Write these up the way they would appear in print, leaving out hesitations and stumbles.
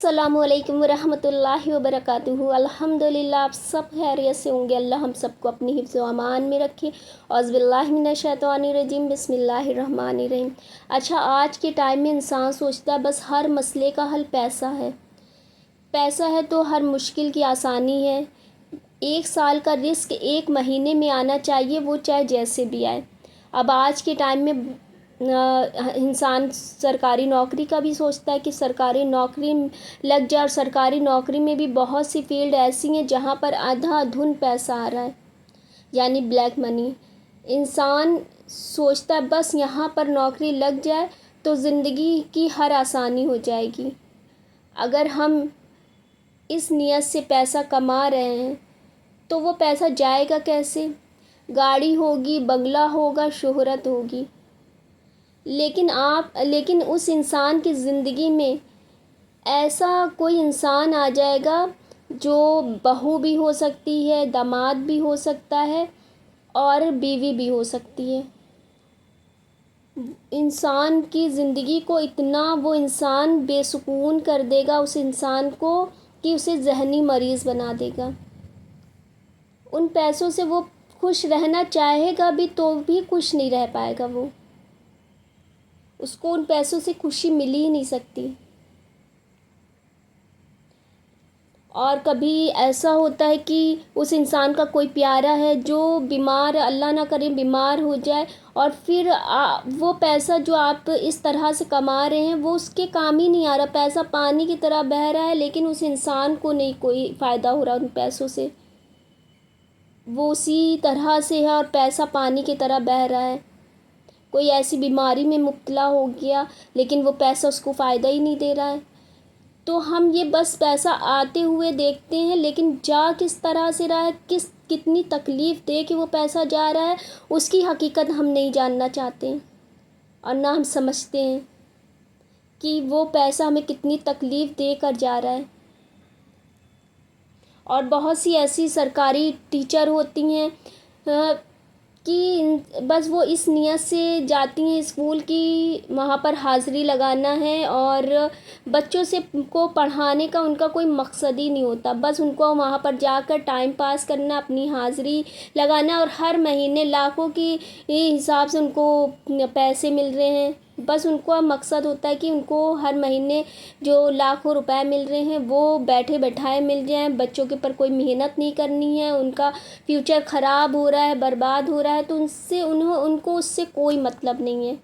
अस्सलामु अलैकुम वरहमतुल्लाहि वबरकातुहू। अल्हम्दुलिल्लाह, आप सब खैरियत से होंगे। अल्लाह हम सबको अपनी हिफ्ज़ व अमान में रखे। औज़ुबिल्लाहि मिनश्शैतानिर्रजीम, बिस्मिल्लाहिर्रहमानिर्रहीम। अच्छा, आज के टाइम में इंसान सोचता है बस हर मसले का हल पैसा है। पैसा है तो हर मुश्किल की आसानी है। 1 साल का रिस्क 1 महीने में आना चाहिए, वो चाहे जैसे भी आए। अब आज के टाइम में इंसान सरकारी नौकरी का भी सोचता है कि सरकारी नौकरी लग जाए, और सरकारी नौकरी में भी बहुत सी फील्ड ऐसी हैं जहाँ पर अंधाधुंध पैसा आ रहा है, यानी ब्लैक मनी। इंसान सोचता है बस यहाँ पर नौकरी लग जाए तो ज़िंदगी की हर आसानी हो जाएगी। अगर हम इस नियत से पैसा कमा रहे हैं तो वो पैसा जाएगा कैसे? गाड़ी होगी, बंगला होगा, शोहरत होगी, लेकिन उस इंसान की ज़िंदगी में ऐसा कोई इंसान आ जाएगा जो बहू भी हो सकती है, दामाद भी हो सकता है और बीवी भी हो सकती है। इंसान की ज़िंदगी को इतना वो इंसान बेसुकून कर देगा उस इंसान को कि उसे ज़हनी मरीज़ बना देगा। उन पैसों से वो खुश रहना चाहेगा भी तो भी खुश नहीं रह पाएगा। उसको उन पैसों से खुशी मिल ही नहीं सकती। और कभी ऐसा होता है कि उस इंसान का कोई प्यारा है जो बीमार, अल्लाह ना करे बीमार हो जाए, और फिर वो पैसा जो आप इस तरह से कमा रहे हैं वो उसके काम ही नहीं आ रहा। पैसा पानी की तरह बह रहा है, लेकिन उस इंसान को नहीं कोई फ़ायदा हो रहा उन पैसों से। वो उसी तरह से है और पैसा पानी की तरह बह रहा है। कोई ऐसी बीमारी में मुब्तला हो गया, लेकिन वो पैसा उसको फ़ायदा ही नहीं दे रहा है। तो हम ये बस पैसा आते हुए देखते हैं, लेकिन जा किस तरह से रहा है, कितनी तकलीफ़ दे के वो पैसा जा रहा है, उसकी हकीकत हम नहीं जानना चाहते हैं। और ना हम समझते हैं कि वो पैसा हमें कितनी तकलीफ़ दे कर जा रहा है। और बहुत सी ऐसी सरकारी टीचर होती हैं कि बस वो इस नियत से जाती हैं स्कूल की वहाँ पर हाज़िरी लगाना है, और बच्चों से को पढ़ाने का उनका कोई मकसद ही नहीं होता। बस उनको वहाँ पर जाकर टाइम पास करना, अपनी हाज़िरी लगाना, और हर महीने लाखों की हिसाब से उनको पैसे मिल रहे हैं। बस उनको मकसद होता है कि उनको हर महीने जो लाखों रुपए मिल रहे हैं वो बैठे बैठाए मिल जाएं। बच्चों के ऊपर कोई मेहनत नहीं करनी है, उनका फ्यूचर ख़राब हो रहा है, बर्बाद हो रहा है, तो उनको उससे कोई मतलब नहीं है।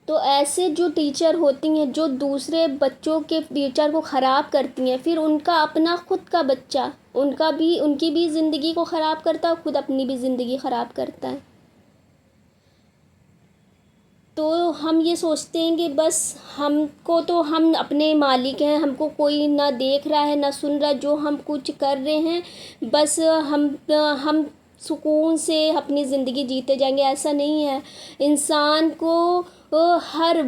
तो ऐसे जो टीचर होती हैं जो दूसरे बच्चों के फ्यूचर को ख़राब करती हैं, फिर उनका अपना खुद का बच्चा उनकी भी ज़िंदगी को ख़राब करता है, खुद अपनी भी ज़िंदगी ख़राब करता है। तो हम ये सोचते हैं कि बस हम अपने मालिक हैं, हमको कोई ना देख रहा है ना सुन रहा है, जो हम कुछ कर रहे हैं बस हम सुकून से अपनी ज़िंदगी जीते जाएंगे। ऐसा नहीं है। इंसान को हर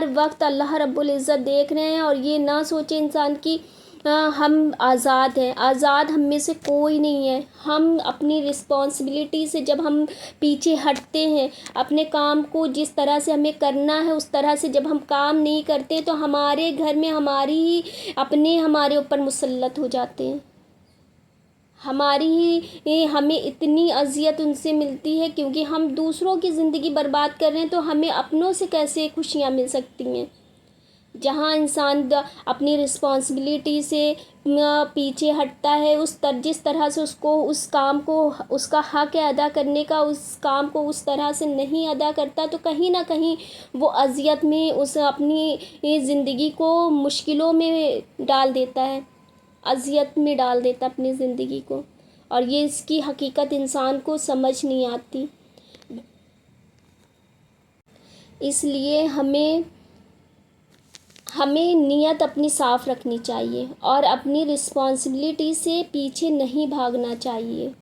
वक्त अल्लाह रब्बुल इज़्ज़त देख रहे हैं, और ये ना सोचे इंसान कि हम आज़ाद हैं। आज़ाद हम में से कोई नहीं है। हम अपनी रिस्पॉन्सिबिलिटी से जब हम पीछे हटते हैं, अपने काम को जिस तरह से हमें करना है उस तरह से जब हम काम नहीं करते, तो हमारे घर में हमारे ऊपर मुसल्लत हो जाते हैं। हमें इतनी अज़ियत उनसे मिलती है, क्योंकि हम दूसरों की ज़िंदगी बर्बाद कर रहे हैं, तो हमें अपनों से कैसे खुशियाँ मिल सकती हैं। जहाँ इंसान अपनी रिस्पॉन्सिबिलिटी से पीछे हटता है, जिस तरह से उसको उस काम को उसका हक़ है अदा करने का, उस काम को उस तरह से नहीं अदा करता, तो कहीं ना कहीं वो अज़ियत में अपनी ज़िंदगी को मुश्किलों में डाल देता है, अज़ियत में डाल देता अपनी ज़िंदगी को। और ये इसकी हकीकत इंसान को समझ नहीं आती। इसलिए हमें नीयत अपनी साफ़ रखनी चाहिए और अपनी रिस्पॉन्सिबिलिटी से पीछे नहीं भागना चाहिए।